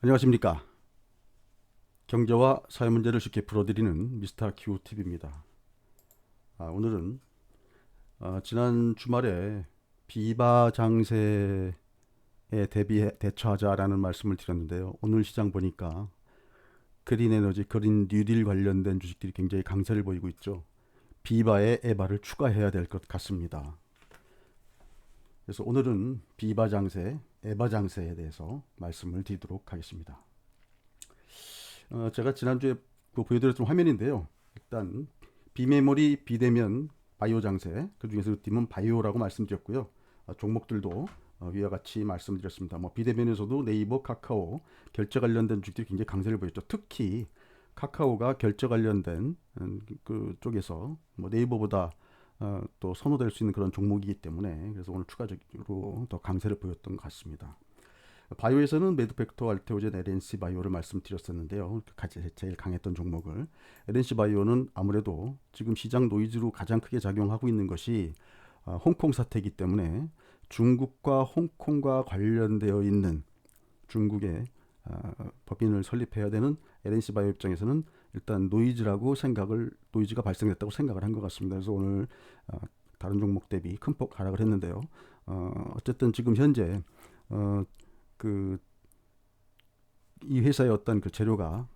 안녕하십니까. 경제와 사회 문제를 쉽게 풀어드리는 미스터 큐 TV입니다. 오늘은 지난 주말에 비바 장세에 대처하자라는 말씀을 드렸는데요. 오늘 시장 보니까 그린 에너지, 그린 뉴딜 관련된 주식들이 굉장히 강세를 보이고 있죠. 비바에 에바를 추가해야 될 것 같습니다. 그래서 오늘은 비바 장세, 에바 장세에 대해서 말씀을 드리도록 하겠습니다. 제가 지난주에 보여드렸던 화면인데요. 일단 비메모리, 비대면, 바이오 장세, 그 중에서 팀은 바이오라고 말씀드렸고요. 종목들도 위와 같이 말씀드렸습니다. 뭐 비대면에서도 네이버, 카카오 결제 관련된 주식들이 굉장히 강세를 보였죠. 특히 카카오가 결제 관련된 그 쪽에서 뭐 네이버보다 또 선호될 수 있는 그런 종목이기 때문에 그래서 오늘 추가적으로 더 강세를 보였던 것 같습니다. 바이오에서는 메드팩토, 알테오젠, LNC 바이오를 말씀드렸었는데요. 제일 강했던 종목을. LNC 바이오는 아무래도 지금 시장 노이즈로 가장 크게 작용하고 있는 것이 홍콩 사태이기 때문에 중국과 홍콩과 관련되어 있는 중국의 법인을 설립해야 되는 LNC 바이오 입장에서는 일단 노이즈가 발생했다고 생각을 한 것 같습니다. 그래서 오늘 다른 종목 대비 큰 폭 하락을 했는데요. 어쨌든 지금 현재 그 이 회사의 어떤 그 재료가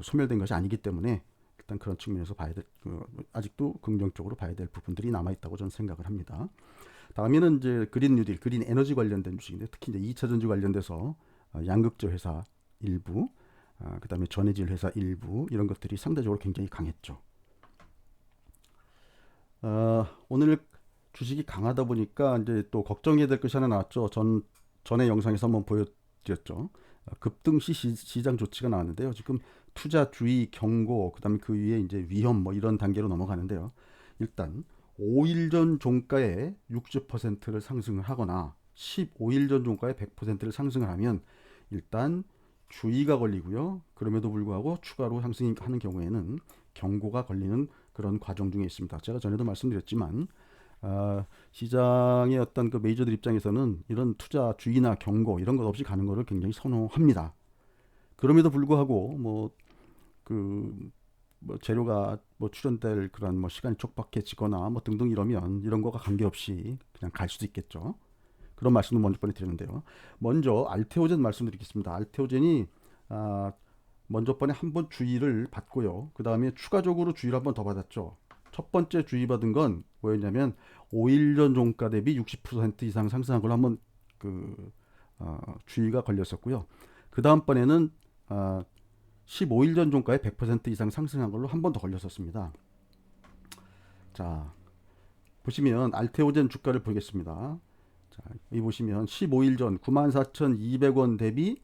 소멸된 것이 아니기 때문에 일단 그런 측면에서 아직도 긍정적으로 봐야 될 부분들이 남아 있다고 저는 생각을 합니다. 다음에는 이제 그린 뉴딜, 그린 에너지 관련된 주식인데 특히 이제 2차 전지 관련돼서 양극재 회사 일부, 그다음에 전해질 회사 일부 이런 것들이 상대적으로 굉장히 강했죠. 오늘 주식이 강하다 보니까 이제 또 걱정해야 될 것이 하나 나왔죠. 전에 영상에서 한번 보여드렸죠. 급등시 시장 조치가 나왔는데요. 지금 투자 주의, 경고, 그다음에 그 위에 이제 위험 뭐 이런 단계로 넘어가는데요. 일단 5일 전 종가에 60%를 상승을 하거나 15일 전 종가에 100%를 상승을 하면 일단 주의가 걸리고요. 그럼에도 불구하고 추가로 상승하는 경우에는 경고가 걸리는 그런 과정 중에 있습니다. 제가 전에도 말씀드렸지만 시장의 어떤 그 메이저들 입장에서는 이런 투자 주의나 경고 이런 것 없이 가는 것을 굉장히 선호합니다. 그럼에도 불구하고 뭐 재료가 뭐 출현될 그런 뭐 시간이 촉박해지거나 뭐 등등 이러면 이런 거가 관계없이 그냥 갈 수도 있겠죠. 그런 말씀을 먼저 번에 드렸는데요. 먼저 알테오젠 말씀드리겠습니다. 알테오젠이 먼저 번에 한 번 주의를 받고요. 그 다음에 추가적으로 주의를 한 번 더 받았죠. 첫 번째 주의받은 건 뭐였냐면 5일 전 종가 대비 60% 이상 상승한 걸로 한번 주의가 걸렸었고요. 그 다음번에는 15일 전 종가에 100% 이상 상승한 걸로 한 번 더 걸렸었습니다. 자, 보시면 알테오젠 주가를 보겠습니다. 자, 여기 보시면 15일 전 94,200원 대비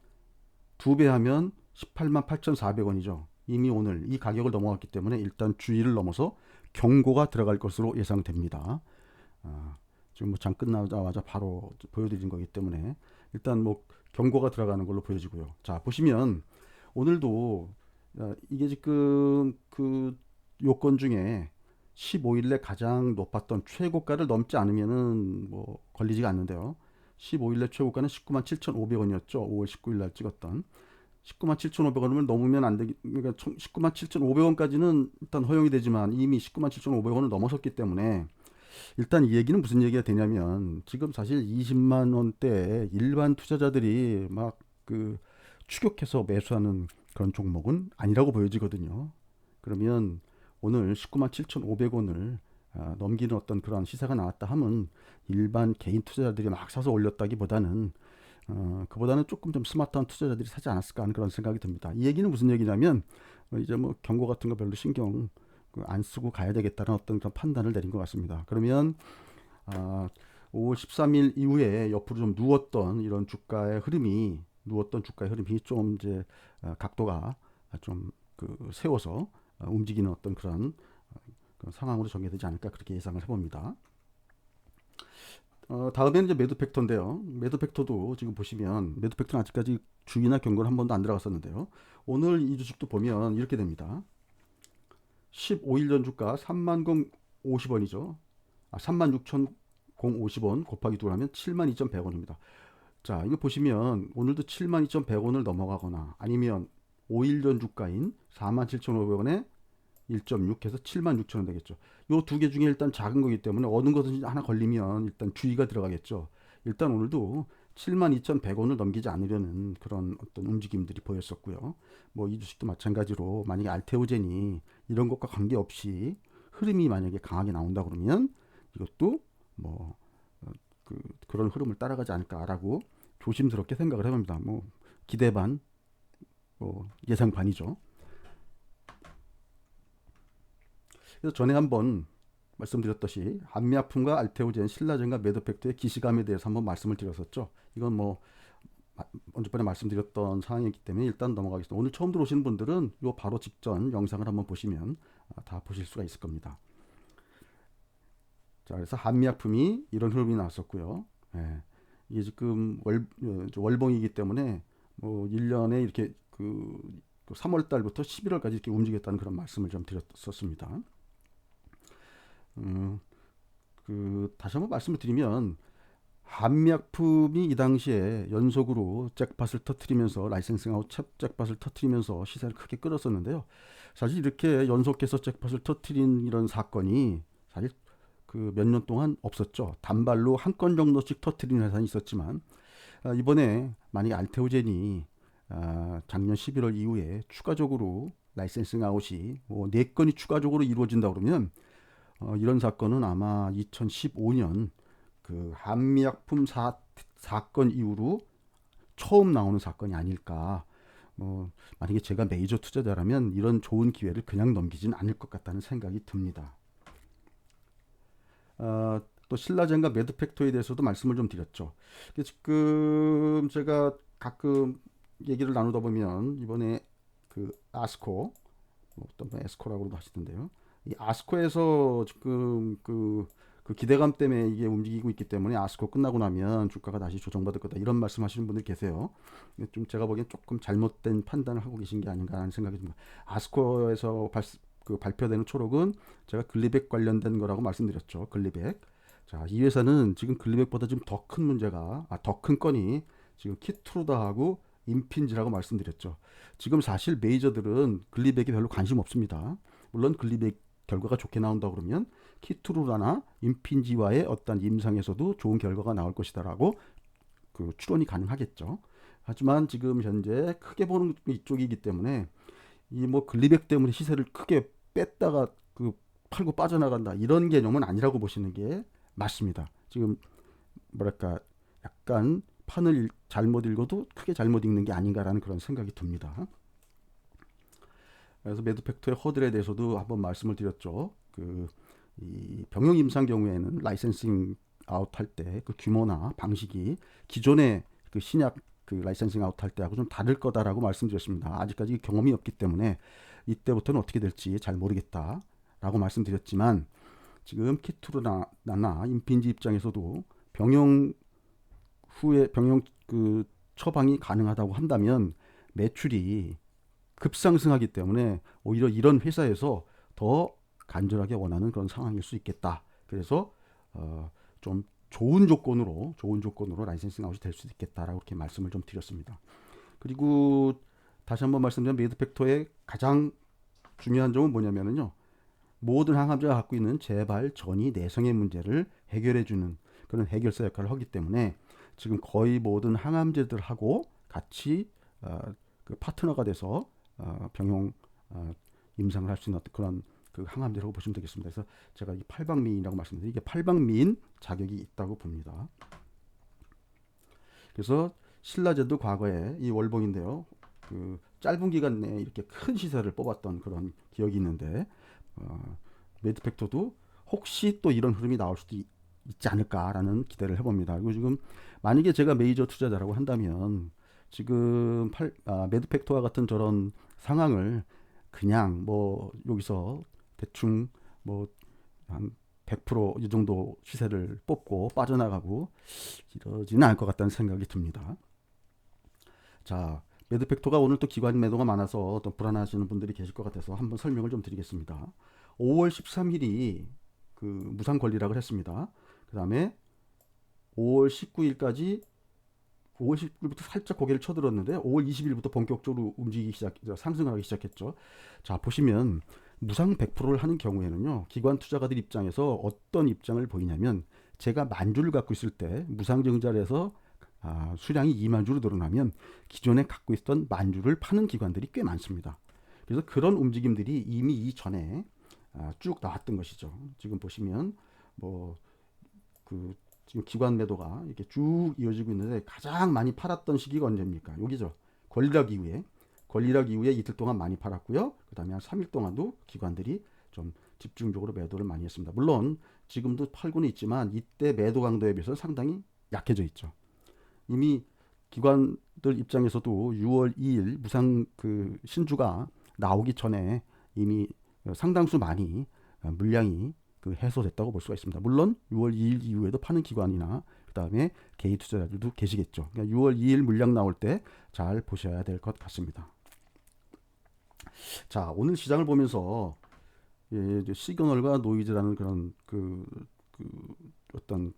2배 하면 188,400원이죠. 이미 오늘 이 가격을 넘어갔기 때문에 일단 주의를 넘어서 경고가 들어갈 것으로 예상됩니다. 지금 뭐 장 끝나자마자 바로 보여드린 거기 때문에 일단 뭐 경고가 들어가는 걸로 보여지고요. 자, 보시면 오늘도 이게 지금 그 요건 중에 15일에 가장 높았던 최고가를 넘지 않으면은 뭐 걸리지가 않는데요. 15일에 최고가는 19만 7,500원이었죠. 5월 19일 날 찍었던 19만 7,500원을 넘으면 안 되기, 그러니까 19만 7,500원까지는 일단 허용이 되지만 이미 19만 7,500원을 넘어섰기 때문에 일단 이 얘기는 무슨 얘기가 되냐면 지금 사실 20만 원대 일반 투자자들이 막 추격해서 매수하는 그런 종목은 아니라고 보여지거든요. 그러면 오늘 19만 7,500원을 넘기는 어떤 그런 시세가 나왔다 하면 일반 개인 투자자들이 막 사서 올렸다기보다는 그보다는 조금 좀 스마트한 투자자들이 사지 않았을까 하는 그런 생각이 듭니다. 이 얘기는 무슨 얘기냐면 이제 뭐 경고 같은 거 별로 신경 안 쓰고 가야 되겠다는 어떤 그런 판단을 내린 것 같습니다. 그러면 5월 13일 이후에 옆으로 좀 누웠던 주가의 흐름이 좀 이제 각도가 좀 세워서 움직이는 어떤 그런 상황으로 전개되지 않을까 그렇게 예상을 해봅니다. 다음에는 이제 매도 팩터인데요. 매도 팩터도 지금 보시면 매도 팩터는 아직까지 주의나 경고를 한 번도 안 들어갔었는데요. 오늘 이 주식도 보면 이렇게 됩니다. 15일 전 주가 30,050원이죠. 36,050원 곱하기 2를 하면 72,100원입니다. 자, 이거 보시면 오늘도 72,100원을 넘어가거나 아니면 5일 전 주가인 47,500원에 1.6 해서 76,000원 되겠죠. 요 두 개 중에 일단 작은 거기 때문에 어느 것든지 하나 걸리면 일단 주의가 들어가겠죠. 일단 오늘도 72,100원을 넘기지 않으려는 그런 어떤 움직임들이 보였었고요. 뭐 이 주식도 마찬가지로 만약에 알테오젠이 이런 것과 관계없이 흐름이 만약에 강하게 나온다 그러면 이것도 뭐 그런 흐름을 따라가지 않을까라고 조심스럽게 생각을 해봅니다. 뭐 기대 반, 뭐 예상 반이죠. 그래서 전에 한번 말씀드렸듯이 한미아품과 알테오젠, 신라젠과 메드팩트의 기시감에 대해서 한번 말씀을 드렸었죠. 이건 뭐 언제번에 말씀드렸던 사항이기 때문에 일단 넘어가겠습니다. 오늘 처음 들어오시는 분들은 요 바로 직전 영상을 한번 보시면 다 보실 수가 있을 겁니다. 자, 그래서 한미약품이 이런 흐름이 나왔었고요. 예, 이게 지금 월봉이기 때문에 뭐 1년에 이렇게 그 3월 달부터 11월까지 이렇게 움직였다는 그런 말씀을 좀 드렸었습니다. 다시 한번 말씀을 드리면 한미약품이 이 당시에 연속으로 잭팟을 터트리면서 라이센싱하고 잭팟을 터트리면서 시세를 크게 끌었었는데요. 사실 이렇게 연속해서 잭팟을 터트린 이런 사건이 사실 그 몇 년 동안 없었죠. 단발로 한 건 정도씩 터트리는 회사는 있었지만 이번에 만약에 알테오젠이 작년 11월 이후에 추가적으로 라이센싱 아웃이 뭐 4건이 추가적으로 이루어진다 그러면 이런 사건은 아마 2015년 그 한미약품 사건 이후로 처음 나오는 사건이 아닐까. 만약에 제가 메이저 투자자라면 이런 좋은 기회를 그냥 넘기진 않을 것 같다는 생각이 듭니다. 또 신라젠과 매드팩토에 대해서도 말씀을 좀 드렸죠. 지금 제가 가끔 얘기를 나누다 보면 이번에 그 아스코, 어떤 에스코라고도 하시던데요. 이 아스코에서 지금 그 기대감 때문에 이게 움직이고 있기 때문에 아스코 끝나고 나면 주가가 다시 조정받을 거다 이런 말씀하시는 분들 계세요. 좀 제가 보기엔 조금 잘못된 판단을 하고 계신 게 아닌가 하는 생각이 듭니다. 아스코에서 발표되는 초록은 제가 글리백 관련된 거라고 말씀드렸죠. 글리백. 자, 이 회사는 지금 글리백보다 좀 더 큰 문제가 더 큰 건이 지금 키트루다하고 임핀지라고 말씀드렸죠. 지금 사실 메이저들은 글리백에 별로 관심 없습니다. 물론 글리백 결과가 좋게 나온다 그러면 키트루다나 임핀지와의 어떤 임상에서도 좋은 결과가 나올 것이다라고 그 추론이 가능하겠죠. 하지만 지금 현재 크게 보는 이쪽이기 때문에 이 뭐 글리백 때문에 시세를 크게 뺐다가 그 팔고 빠져나간다 이런 개념은 아니라고 보시는 게 맞습니다. 지금 뭐랄까 약간 판을 잘못 읽어도 크게 잘못 읽는 게 아닌가라는 그런 생각이 듭니다. 그래서 매드팩토의 허들에 대해서도 한번 말씀을 드렸죠. 이 병용 임상 경우에는 라이센싱 아웃 할 때 그 규모나 방식이 기존의 그 신약 그 라이센싱 아웃 할 때하고 좀 다를 거다라고 말씀드렸습니다. 아직까지 경험이 없기 때문에 이때부터는 어떻게 될지 잘 모르겠다라고 말씀드렸지만 지금 키트루나나 임핀지 입장에서도 병용 후에 병용 그 처방이 가능하다고 한다면 매출이 급상승하기 때문에 오히려 이런 회사에서 더 간절하게 원하는 그런 상황일 수 있겠다. 그래서 좀 좋은 조건으로 라이센싱 아웃이 될 수도 있겠다라고 이렇게 말씀을 좀 드렸습니다. 그리고 다시 한번 말씀드리면 메드팩토의 가장 중요한 점은 뭐냐면요. 모든 항암제가 갖고 있는 재발, 전이, 내성의 문제를 해결해주는 그런 해결사 역할을 하기 때문에 지금 거의 모든 항암제들하고 같이 그 파트너가 돼서 병용 임상을 할 수 있는 그런 그 항암제라고 보시면 되겠습니다. 그래서 제가 이 팔방미인이라고 말씀드린 이게 팔방미인 자격이 있다고 봅니다. 그래서 신라젠도 과거에 이 월봉인데요. 그 짧은 기간 내에 이렇게 큰 시세를 뽑았던 그런 기억이 있는데 매드팩토도 혹시 또 이런 흐름이 나올 수도 있지 않을까라는 기대를 해봅니다. 그리고 지금 만약에 제가 메이저 투자자라고 한다면 지금 매드팩토와 같은 저런 상황을 그냥 뭐 여기서 대충 뭐 한 100%이 정도 시세를 뽑고 빠져나가고 이러지는 않을 것 같다는 생각이 듭니다. 자, 매드팩토가 오늘 또 기관 매도가 많아서 또 불안하시는 분들이 계실 것 같아서 한번 설명을 좀 드리겠습니다. 5월 13일이 그 무상 권리락을 했습니다. 그 다음에 5월 19일까지 5월 10일부터 살짝 고개를 쳐들었는데 5월 20일부터 본격적으로 상승을 하기 시작했죠. 자, 보시면 무상 100%를 하는 경우에는요, 기관 투자가들 입장에서 어떤 입장을 보이냐면, 제가 만 주를 갖고 있을 때 무상증자를 해서 수량이 2만 주로 늘어나면 기존에 갖고 있던 만 주를 파는 기관들이 꽤 많습니다. 그래서 그런 움직임들이 이미 이전에 쭉 나왔던 것이죠. 지금 보시면 뭐 지금 기관 매도가 이렇게 쭉 이어지고 있는데, 가장 많이 팔았던 시기가 언제입니까? 여기죠. 권리락 이후에 이틀 동안 많이 팔았고요. 그 다음에 한 3일 동안도 기관들이 좀 집중적으로 매도를 많이 했습니다. 물론 지금도 팔고는 있지만 이때 매도 강도에 비해서 상당히 약해져 있죠. 이미 기관들 입장에서도 6월 2일 무상 신주가 나오기 전에 이미 상당수 많이 물량이 해소됐다고 볼 수가 있습니다. 물론 6월 2일 이후에도 파는 기관이나 그 다음에 개인 투자자들도 계시겠죠. 그러니까 6월 2일 물량 나올 때 잘 보셔야 될 것 같습니다. 자, 오늘 시장을 보면서 시그널과 노이즈라는 그런 어떤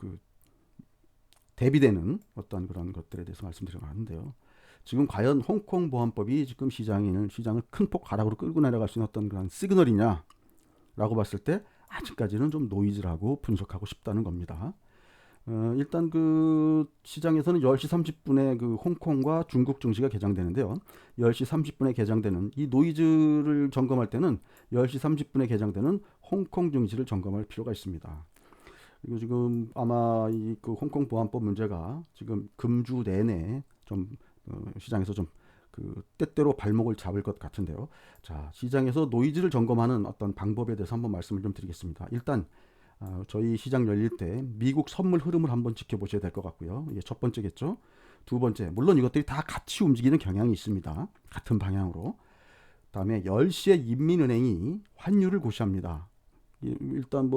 대비되는 어떤 그런 것들에 대해서 말씀드리려고 하는데요. 지금 과연 홍콩 보안법이 지금 시장을 큰 폭 하락으로 끌고 내려갈 수 있는 어떤 그런 시그널이냐라고 봤을 때 아직까지는 좀 노이즈라고 분석하고 싶다는 겁니다. 일단 시장에서는 10시 30분에 홍콩과 중국 증시가 개장되는데요. 10시 30분에 개장되는 이 노이즈를 점검할 때는 10시 30분에 개장되는 홍콩 증시를 점검할 필요가 있습니다. 그리고 지금 아마 홍콩 보안법 문제가 지금 금주 내내 좀 시장에서 좀 때때로 발목을 잡을 것 같은데요. 자, 시장에서 노이즈를 점검하는 어떤 방법에 대해서 한번 말씀을 좀 드리겠습니다. 일단 저희 시장 열릴 때 미국 선물 흐름을 한번 지켜보셔야 될 것 같고요. 이게 첫 번째겠죠. 두 번째, 물론 이것들이 다 같이 움직이는 경향이 있습니다. 같은 방향으로. 다음에 10시에 인민은행이 환율을 고시합니다. 일단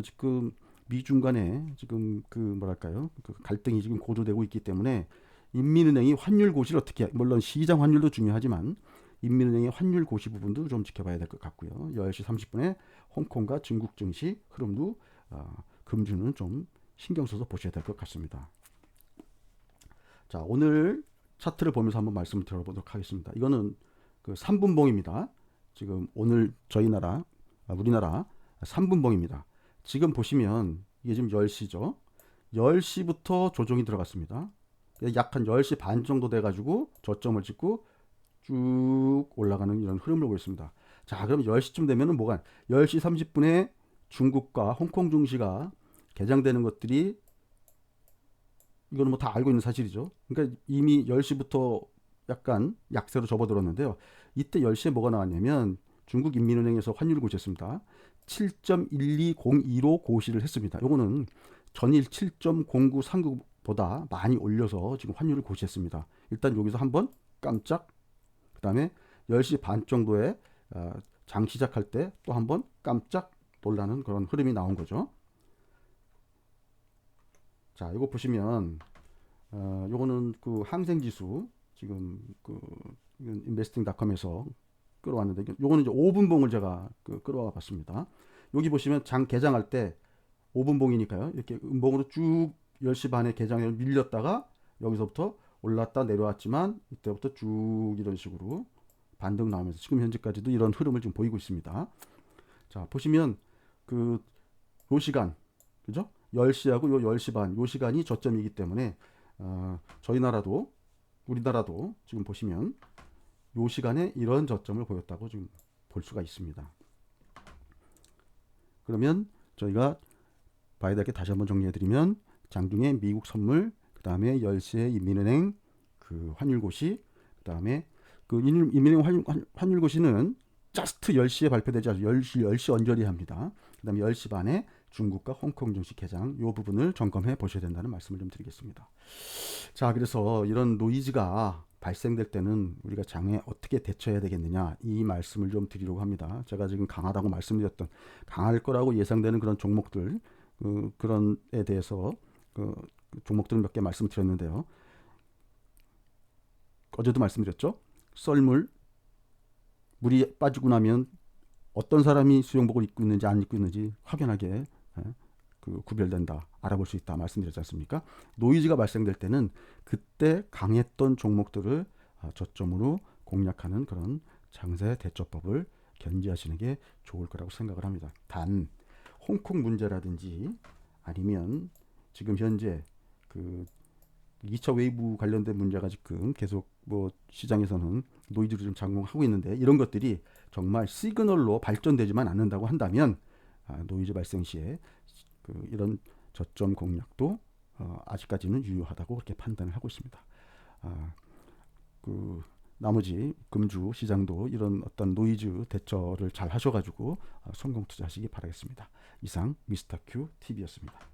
지금 미중 간에 지금 뭐랄까요, 갈등이 지금 고조되고 있기 때문에 인민은행이 환율 고시를 어떻게, 물론 시장 환율도 중요하지만 인민은행의 환율 고시 부분도 좀 지켜봐야 될 것 같고요. 10시 30분에 홍콩과 중국 증시 흐름도 금주는 좀 신경 써서 보셔야 될 것 같습니다. 자, 오늘 차트를 보면서 한번 말씀을 드려보도록 하겠습니다. 이거는 3분봉입니다. 지금 오늘 우리나라 3분봉입니다. 지금 보시면 이게 지금 10시죠. 10시부터 조정이 들어갔습니다. 약 한 10시 반 정도 돼가지고 저점을 찍고 쭉 올라가는 이런 흐름을 보였습니다. 자, 그럼 10시쯤 되면은 10시 30분에 중국과 홍콩 증시가 개장되는 것들이, 이거는 뭐 다 알고 있는 사실이죠. 그러니까 이미 10시부터 약간 약세로 접어들었는데요. 이때 10시에 뭐가 나왔냐면 중국 인민은행에서 환율을 고시했습니다. 7.1202로 고시를 했습니다. 요거는 전일 7.0939보다 많이 올려서 지금 환율을 고시했습니다. 일단 여기서 한번 깜짝, 그 다음에 10시 반 정도에 장 시작할 때 또 한번 깜짝 놀라는 그런 흐름이 나온 거죠. 자, 이거 보시면 요거는 항생지수 지금 investing.com에서 끌어왔는데, 요거는 이제 5분봉을 제가 끌어와 봤습니다. 여기 보시면 장 개장할 때 5분봉이니까요. 이렇게 음봉으로 쭉 10시 반에 개장을 밀렸다가 여기서부터 올랐다 내려왔지만 이때부터 쭉 이런 식으로 반등 나오면서 지금 현재까지도 이런 흐름을 좀 보이고 있습니다. 자, 보시면 요 시간, 그죠? 10시하고 요 10시 반, 요 시간이 저점이기 때문에 우리나라도 지금 보시면 요 시간에 이런 저점을 보였다고 지금 볼 수가 있습니다. 그러면 저희가 봐야 될 게 다시 한번 정리해드리면, 장중에 미국 선물, 그 다음에 10시에 인민은행 환율 고시, 그 다음에 인민은행 환율 고시는 저스트 10시에 발표되지 않아서 10시 언저리 합니다. 그 다음에 10시 반에 중국과 홍콩 증시 개장, 이 부분을 점검해 보셔야 된다는 말씀을 좀 드리겠습니다. 자, 그래서 이런 노이즈가 발생될 때는 우리가 장에 어떻게 대처해야 되겠느냐, 이 말씀을 좀 드리려고 합니다. 제가 지금 강하다고 말씀드렸던, 강할 거라고 예상되는 그런 종목들, 그런에 대해서 종목들을 몇 개 말씀드렸는데요. 어제도 말씀드렸죠. 물이 빠지고 나면 어떤 사람이 수영복을 입고 있는지 안 입고 있는지 확연하게 구별된다, 알아볼 수 있다 말씀드렸지 않습니까? 노이즈가 발생될 때는 그때 강했던 종목들을 저점으로 공략하는 그런 장세 대처법을 견지하시는 게 좋을 거라고 생각을 합니다. 단 홍콩 문제라든지 아니면 지금 현재 그 2차 웨이브 관련된 문제가 지금 계속 뭐 시장에서는 노이즈를 좀 작용하고 있는데, 이런 것들이 정말 시그널로 발전되지만 않는다고 한다면 노이즈 발생 시에 이런 저점 공략도 아직까지는 유효하다고 그렇게 판단을 하고 있습니다. 나머지 금주 시장도 이런 어떤 노이즈 대처를 잘 하셔가지고 성공 투자하시기 바라겠습니다. 이상 미스터 큐 TV였습니다.